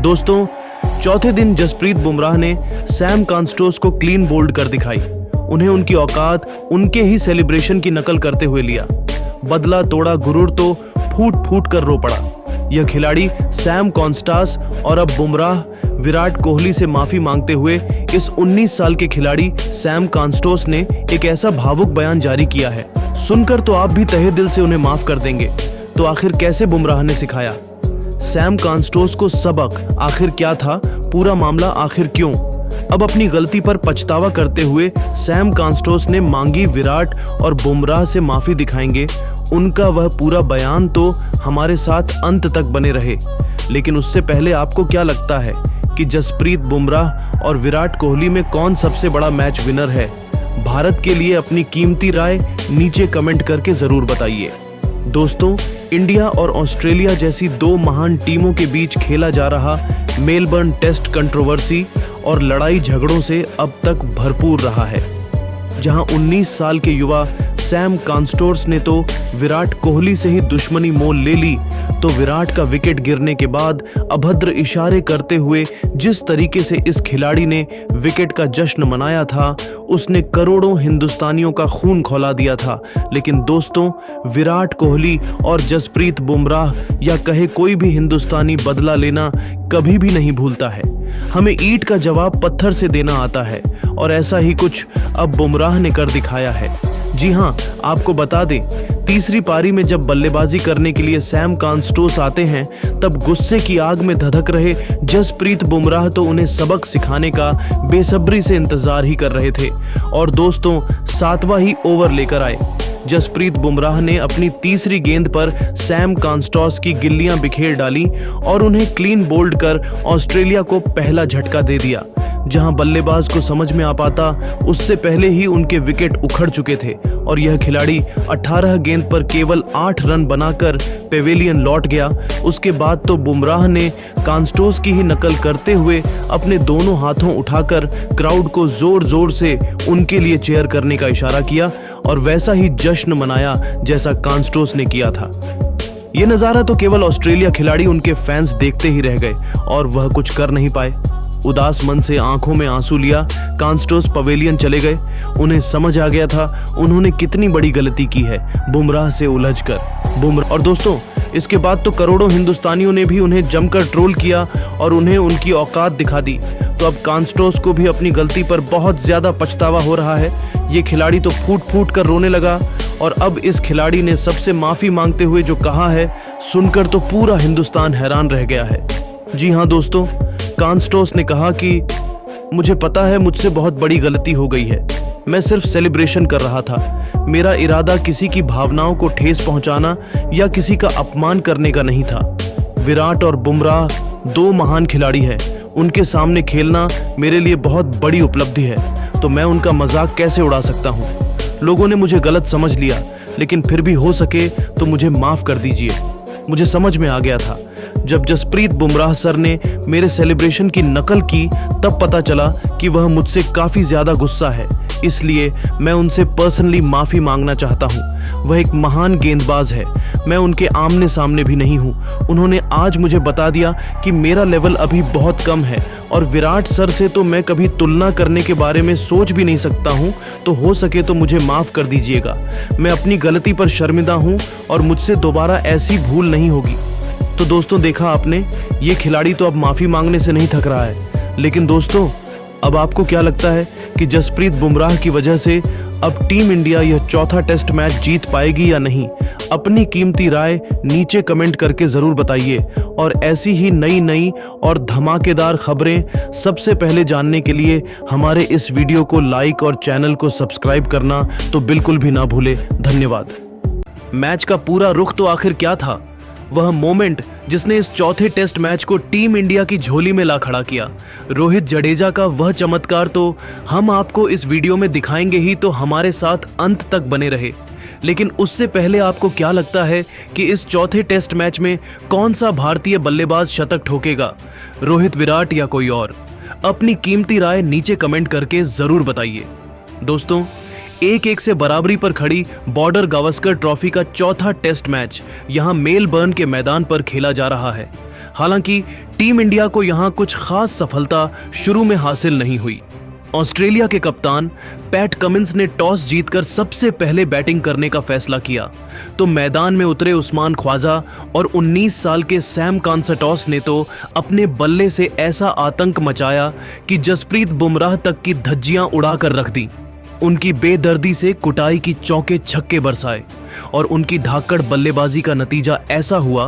दोस्तों, चौथे दिन जसप्रीत बुमराह ने सैम कॉन्स्टोस को क्लीन बोल्ड कर दिखाई। उन्हें उनकी औकात उनके ही सेलिब्रेशन की नकल करते हुए लिया। बदला तोड़ा गुरूर तो फूट फूट कर रो पड़ा। यह खिलाड़ी सैम कॉन्स्टास और अब बुमराह विराट कोहली से माफी मांगते हुए इस 19 साल के खिलाड़ी सैम कॉन्स्टोस ने एक ऐसा भावुक बयान जारी किया है, सुनकर तो आप भी तहे दिल से उन्हें माफ कर देंगे। तो आखिर कैसे बुमराह ने सिखाया सैम कॉन्स्टोस को सबक? आखिर क्या था पूरा मामला? आखिर क्यों? अब अपनी गलती पर पछतावा करते हुए सैम कॉन्स्टोस ने मांगी विराट और बुमराह से माफी दिखाएंगे। उनका वह पूरा बयान तो हमारे साथ अंत तक बने रहे। लेकिन उससे पहले आपको क्या लगता है कि जसप्रीत बुमराह और विराट कोहली में कौन सबसे बड़ा मैच विनर है? भारत के लिए अपनी कीमती राय नीचे कमेंट करके जरूर बताइए। दोस्तों, इंडिया और ऑस्ट्रेलिया जैसी दो महान टीमों के बीच खेला जा रहा मेलबर्न टेस्ट कंट्रोवर्सी और लड़ाई झगड़ों से अब तक भरपूर रहा है, जहां 19 साल के युवा सैम कॉन्स्टोस ने तो विराट कोहली से ही दुश्मनी मोल ले ली, तो विराट का विकेट गिरने के बाद अभद्र इशारे करते हुए जिस तरीके से इस खिलाड़ी ने विकेट का जश्न मनाया था, उसने करोड़ों हिंदुस्तानियों का खून खौला दिया था। लेकिन दोस्तों, विराट कोहली और जसप्रीत बुमराह या कहे कोई भी हिंदुस्तानी बदला लेना कभी भी नहीं भूलता है। हमें ईंट का जवाब पत्थर से देना आता है और ऐसा ही कुछ अब बुमराह ने कर दिखाया है। जी हाँ, आपको बता दें, तीसरी पारी में जब बल्लेबाजी करने के लिए सैम कॉन्स्टोस आते हैं, तब गुस्से की आग में धधक रहे जसप्रीत बुमराह तो उन्हें सबक सिखाने का बेसब्री से इंतजार ही कर रहे थे। और दोस्तों, 7वां ही ओवर लेकर आए। जसप्रीत बुमराह ने अपनी तीसरी गेंद पर सैम कॉन्स्टोस की गिल्लियां बिखेर डाली और उन्हें क्लीन बोल्ड कर ऑस्ट्रेलिया को पहला झटका दे दिया। जहां बल्लेबाज को समझ में आ पाता, उससे पहले ही उनके विकेट उखड़ चुके थे और यह खिलाड़ी 18 गेंद पर केवल 8 रन बनाकर पेवेलियन लौट गया। उसके बाद तो बुमराह ने कॉन्स्टोस की ही नकल करते हुए अपने दोनों हाथों उठाकर क्राउड को जोर जोर से उनके लिए चीयर करने का इशारा किया और वैसा ही जश्न मनाया जैसा कॉन्स्टोस ने किया था। यह नज़ारा तो केवल ऑस्ट्रेलिया खिलाड़ी, उनके फैंस देखते ही रह गए और वह कुछ कर नहीं पाए। उदास मन से आंखों में आंसू लिया कॉन्स्टोस पवेलियन चले गए। उन्हें समझ आ गया था उन्होंने कितनी बड़ी गलती की है बुमराह से उलझकर। और दोस्तों, इसके बाद तो करोड़ों हिंदुस्तानियों ने भी उन्हें जमकर ट्रोल किया और उन्हें उनकी औकात दिखा दी। तो अब कॉन्स्टोस को भी अपनी गलती पर बहुत ज्यादा पछतावा हो रहा है। ये खिलाड़ी तो फूट फूट कर रोने लगा और अब इस खिलाड़ी ने सबसे माफी मांगते हुए जो कहा है, सुनकर तो पूरा हिंदुस्तान हैरान रह गया है। जी हाँ दोस्तों, कॉन्स्टोस ने कहा कि मुझे पता है मुझसे बहुत बड़ी गलती हो गई है। मैं सिर्फ सेलिब्रेशन कर रहा था। मेरा इरादा किसी की भावनाओं को ठेस पहुंचाना या किसी का अपमान करने का नहीं था। विराट और बुमराह दो महान खिलाड़ी हैं। उनके सामने खेलना मेरे लिए बहुत बड़ी उपलब्धि है, तो मैं उनका मजाक कैसे उड़ा सकता हूँ? लोगों ने मुझे गलत समझ लिया, लेकिन फिर भी हो सके तो मुझे माफ कर दीजिए। मुझे समझ में आ गया था जब जसप्रीत बुमराह सर ने मेरे सेलिब्रेशन की नकल की, तब पता चला कि वह मुझसे काफ़ी ज़्यादा गुस्सा है। इसलिए मैं उनसे पर्सनली माफ़ी मांगना चाहता हूँ। वह एक महान गेंदबाज है, मैं उनके आमने सामने भी नहीं हूँ। उन्होंने आज मुझे बता दिया कि मेरा लेवल अभी बहुत कम है और विराट सर से तो मैं कभी तुलना करने के बारे में सोच भी नहीं सकता हूँ। तो हो सके तो मुझे माफ़ कर दीजिएगा। मैं अपनी गलती पर शर्मिंदा हूँ और मुझसे दोबारा ऐसी भूल नहीं होगी। तो दोस्तों, देखा आपने, ये खिलाड़ी तो अब माफ़ी मांगने से नहीं थक रहा है। लेकिन दोस्तों, अब आपको क्या लगता है कि जसप्रीत बुमराह की वजह से अब टीम इंडिया यह चौथा टेस्ट मैच जीत पाएगी या नहीं? अपनी कीमती राय नीचे कमेंट करके ज़रूर बताइए और ऐसी ही नई और धमाकेदार खबरें सबसे पहले जानने के लिए हमारे इस वीडियो को लाइक और चैनल को सब्सक्राइब करना तो बिल्कुल भी ना भूले। धन्यवाद। मैच का पूरा रुख तो आखिर क्या था? वह मोमेंट जिसने इस चौथे टेस्ट मैच को टीम इंडिया की झोली में ला खड़ा किया। रोहित जडेजा का वह चमत्कार तो हम आपको इस वीडियो में दिखाएंगे ही, तो हमारे साथ अंत तक बने रहे। लेकिन उससे पहले आपको क्या लगता है कि इस चौथे टेस्ट मैच में कौन सा भारतीय बल्लेबाज शतक ठोकेगा? रोहित, विराट या कोई और? अपनी कीमती राय नीचे कमेंट करके जरूर बताइए। दोस्तों, 1-1 से बराबरी पर खड़ी बॉर्डर गावस्कर ट्रॉफी का चौथा टेस्ट मैच यहां मेलबर्न के मैदान पर खेला जा रहा है। हालांकि टीम इंडिया को यहां कुछ खास सफलता शुरू में हासिल नहीं हुई। ऑस्ट्रेलिया के कप्तान पैट कमिंस ने टॉस जीतकर सबसे पहले बैटिंग करने का फैसला किया, तो मैदान में उतरे उस्मान ख्वाजा और 19 साल के सैम कॉन्सटोस ने तो अपने बल्ले से ऐसा आतंक मचाया कि जसप्रीत बुमराह तक की धज्जियां उड़ाकर रख दी। उनकी बेदर्दी से कुटाई की चौके छक्के बरसाए और उनकी धाकड़ बल्लेबाजी का नतीजा ऐसा हुआ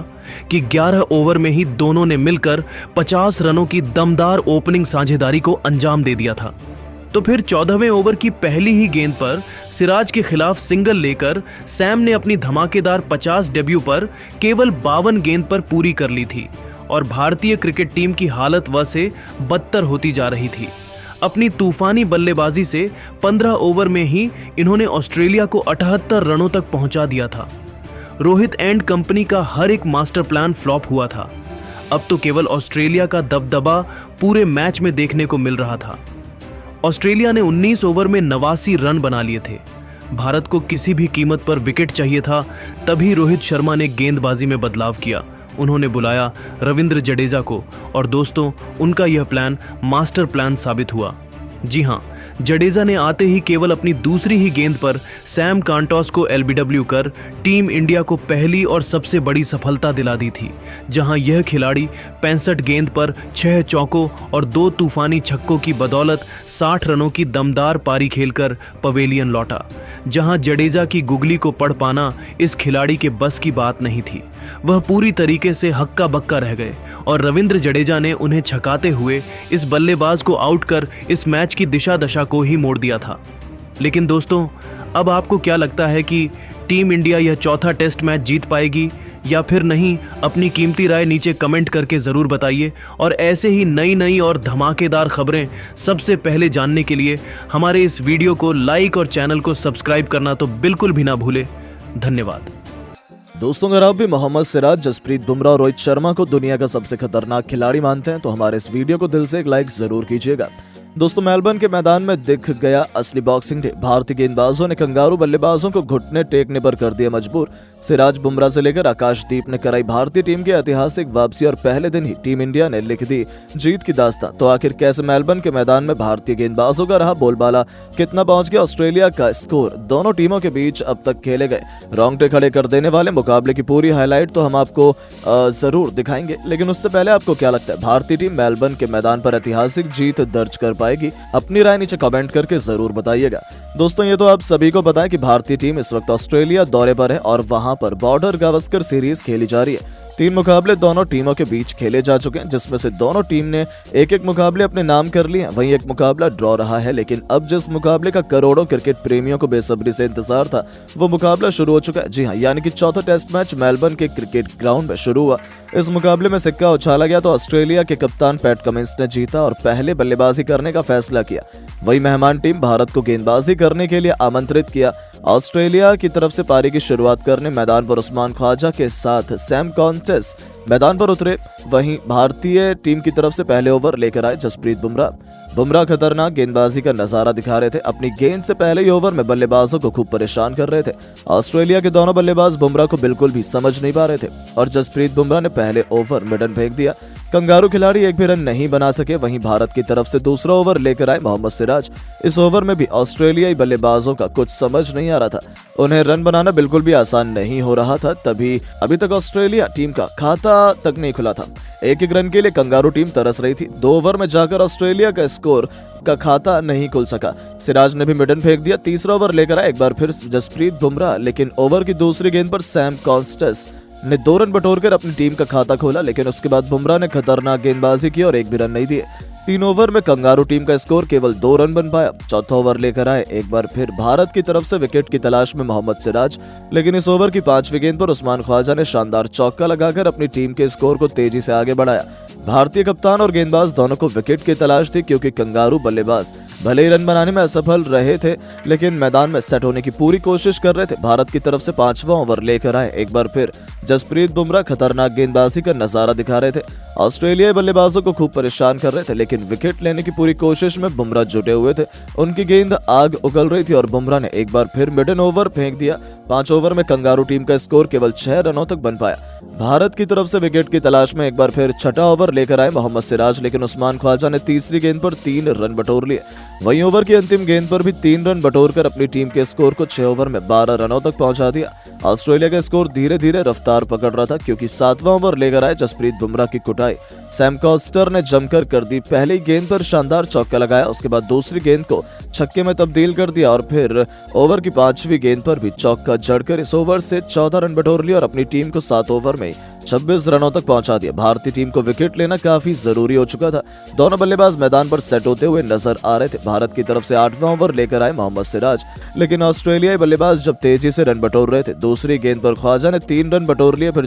कि 11 ओवर में ही दोनों ने मिलकर 50 रनों की दमदार ओपनिंग साझेदारी को अंजाम दे दिया था। तो फिर 14वें ओवर की पहली ही गेंद पर सिराज के खिलाफ सिंगल लेकर सैम ने अपनी धमाकेदार 50 डेब्यू पर केवल 52 गेंद पर पूरी कर ली थी और भारतीय क्रिकेट टीम की हालत व से बदतर होती जा रही थी। अपनी तूफानी बल्लेबाजी से 15 ओवर में ही इन्होंने ऑस्ट्रेलिया को 78 रनों तक पहुंचा दिया था। रोहित एंड कंपनी का हर एक मास्टर प्लान फ्लॉप हुआ था। अब तो केवल ऑस्ट्रेलिया का दबदबा पूरे मैच में देखने को मिल रहा था। ऑस्ट्रेलिया ने 19 ओवर में 89 रन बना लिए थे। भारत को किसी भी कीमत पर विकेट चाहिए था, तभी रोहित शर्मा ने गेंदबाजी में बदलाव किया। उन्होंने बुलाया रविंद्र जडेजा को और दोस्तों, उनका यह प्लान मास्टर प्लान साबित हुआ। जी हां, जडेजा ने आते ही केवल अपनी दूसरी ही गेंद पर सैम कॉन्टोस को एलबीडब्ल्यू कर टीम इंडिया को पहली और सबसे बड़ी सफलता दिला दी थी, जहां यह खिलाड़ी 65 गेंद पर 6 चौकों और 2 तूफानी छक्कों की बदौलत 60 रनों की दमदार पारी खेलकर पवेलियन लौटा। जहां जडेजा की गुगली को पढ़ पाना इस खिलाड़ी के बस की बात नहीं थी। वह पूरी तरीके से हक्का बक्का रह गए और रविंद्र जडेजा ने उन्हें छकाते हुए इस बल्लेबाज को आउट कर इस मैच की दिशा दशा को ही मोड़ दिया था। लेकिन दोस्तों, अब आपको क्या लगता है कि टीम इंडिया यह चौथा टेस्ट मैच जीत पाएगी या फिर नहीं? अपनी कीमती राय नीचे कमेंट करके ज़रूर बताइए और ऐसे ही नई और धमाकेदार खबरें सबसे पहले जानने के लिए हमारे इस वीडियो को लाइक और चैनल को सब्सक्राइब करना तो बिल्कुल भी ना भूले। धन्यवाद। दोस्तों, अगर आप भी मोहम्मद सिराज, जसप्रीत बुमराह और रोहित शर्मा को दुनिया का सबसे खतरनाक खिलाड़ी मानते हैं तो हमारे इस वीडियो को दिल से एक लाइक जरूर कीजिएगा। दोस्तों, मेलबर्न के मैदान में दिख गया असली बॉक्सिंग डे। भारतीय गेंदबाजों ने कंगारू बल्लेबाजों को घुटने टेकने पर कर दिया मजबूर। सिराज, बुमराह से लेकर आकाशदीप ने कराई भारतीय टीम की ऐतिहासिक वापसी और पहले दिन ही टीम इंडिया ने लिख दी जीत की दास्तां। तो आखिर कैसे मेलबर्न के मैदान में भारतीय गेंदबाजों का रहा बोलबाला, कितना पहुंच गया ऑस्ट्रेलिया का स्कोर, दोनों टीमों के बीच अब तक खेले गए रोंगटे खड़े कर देने वाले मुकाबले की पूरी हाईलाइट तो हम आपको जरूर दिखाएंगे। लेकिन उससे पहले आपको क्या लगता है, भारतीय टीम मेलबर्न के मैदान पर ऐतिहासिक जीत दर्ज कर पाएगी? अपनी राय नीचे कमेंट करके जरूर बताइएगा। दोस्तों, ये तो आप सभी को पता है कि भारतीय टीम इस वक्त ऑस्ट्रेलिया दौरे पर है और वहां पर बॉर्डर गावस्कर सीरीज खेली जा रही है। 3 मुकाबले दोनों टीमों के बीच खेले जा चुके हैं, जिसमें से दोनों टीम ने एक मुकाबले अपने नाम कर लिए हैं। वहीं एक मुकाबला ड्रॉ रहा है। लेकिन अब जिस मुकाबले का करोड़ों क्रिकेट प्रेमियों को बेसब्री से इंतजार था, वो मुकाबला शुरू हो चुका है। जी हाँ, यानी कि चौथा टेस्ट मैच मेलबर्न के क्रिकेट ग्राउंड में शुरू हुआ। इस मुकाबले में सिक्का उछाला गया तो ऑस्ट्रेलिया के कप्तान पैट कमिंस ने जीता और पहले बल्लेबाजी करने का फैसला किया। वही मेहमान टीम भारत को गेंदबाजी करने के लिए आमंत्रित किया। ऑस्ट्रेलिया की तरफ से पारी की शुरुआत करने मैदान पर उस्मान ख्वाजा के साथ सैम कॉन्टोस मैदान पर उतरे। वहीं भारतीय टीम की तरफ से पहले ओवर लेकर आए जसप्रीत बुमराह खतरनाक गेंदबाजी का नजारा दिखा रहे थे। अपनी गेंद से पहले ही ओवर में बल्लेबाजों को खूब परेशान कर रहे थे। ऑस्ट्रेलिया के दोनों बल्लेबाज बुमराह को बिल्कुल भी समझ नहीं पा रहे थे और जसप्रीत बुमराह ने पहले ओवर मिडन फेंक दिया। कंगारू खिलाड़ी एक भी रन नहीं बना सके। वहीं भारत की तरफ से दूसरा ओवर लेकर आए मोहम्मद सिराज। इस ओवर में भी ऑस्ट्रेलियाई बल्लेबाजों का कुछ समझ नहीं आ रहा था। उन्हें रन बनाना बिल्कुल भी आसान नहीं हो रहा था। तभी अभी तक ऑस्ट्रेलिया टीम का खाता तक नहीं खुला था। एक रन के लिए कंगारू टीम तरस रही थी। 2 ओवर में जाकर ऑस्ट्रेलिया का स्कोर का खाता नहीं खुल सका। सिराज ने भी मिडन फेंक दिया। तीसरा ओवर लेकर आए एक बार फिर जसप्रीत बुमराह, लेकिन ओवर की दूसरी गेंद पर सैम कॉन्टोस ने 2 रन बटोरकर अपनी टीम का खाता खोला। लेकिन उसके बाद बुमराह ने खतरनाक गेंदबाजी की और एक भी रन नहीं दिए। 3 ओवर में कंगारू टीम का स्कोर केवल 2 रन बन पाया। चौथा ओवर लेकर आए एक बार फिर भारत की तरफ से विकेट की तलाश में मोहम्मद सिराज, लेकिन इस ओवर की 5वीं गेंद पर उस्मान ख्वाजा ने शानदार चौका लगाकर अपनी टीम के स्कोर को तेजी से आगे बढ़ाया। भारतीय कप्तान और गेंदबाज दोनों को विकेट की तलाश थी, क्योंकि कंगारू बल्लेबाज भले ही रन बनाने में असफल रहे थे लेकिन मैदान में सेट होने की पूरी कोशिश कर रहे थे। भारत की तरफ से 5वां ओवर लेकर आए एक बार फिर जसप्रीत बुमराह खतरनाक गेंदबाजी का नजारा दिखा रहे थे। ऑस्ट्रेलियाई बल्लेबाजों को खूब परेशान कर रहे थे, लेकिन विकेट लेने की पूरी कोशिश में बुमराह जुटे हुए थे। उनकी गेंद आग उगल रही थी और बुमराह ने एक बार फिर मिडन ओवर फेंक दिया। 5 ओवर में कंगारू टीम का स्कोर केवल 6 रनों तक बन पाया। भारत की तरफ से विकेट की तलाश में एक बार फिर छठा ओवर लेकर आए मोहम्मद सिराज, लेकिन उस्मान ख्वाजा ने तीसरी गेंद पर 3 रन बटोर लिए। वहीं ओवर की अंतिम गेंद पर भी 3 रन बटोरकर अपनी टीम के स्कोर को 6 ओवर में 12 रनों तक पहुंचा दिया। ऑस्ट्रेलिया का स्कोर धीरे धीरे रफ्तार पकड़ रहा था, क्योंकि 7वां ओवर लेकर आए जसप्रीत बुमराह की कुटाई। सैम कॉस्टर ने जमकर कर दी। पहली गेंद पर शानदार चौका लगाया, उसके बाद दूसरी गेंद को छक्के में तब्दील कर दिया और फिर ओवर की 5वीं गेंद पर भी चौका जड़कर इस ओवर से 14 रन बटोर लिए और अपनी टीम को 7 ओवर में 26 रनों तक पहुंचा दिया। भारतीय टीम को विकेट लेना काफी जरूरी हो चुका था। दोनों बल्लेबाज मैदान पर सेट होते हुए नजर आ रहे थे। भारत की तरफ से 8वां ओवर लेकर आए मोहम्मद सिराज, लेकिन ऑस्ट्रेलियाई बल्लेबाज जब तेजी से रन बटोर रहे थे। दूसरी गेंद पर ख्वाजा ने 3 रन बटोर लिए, फिर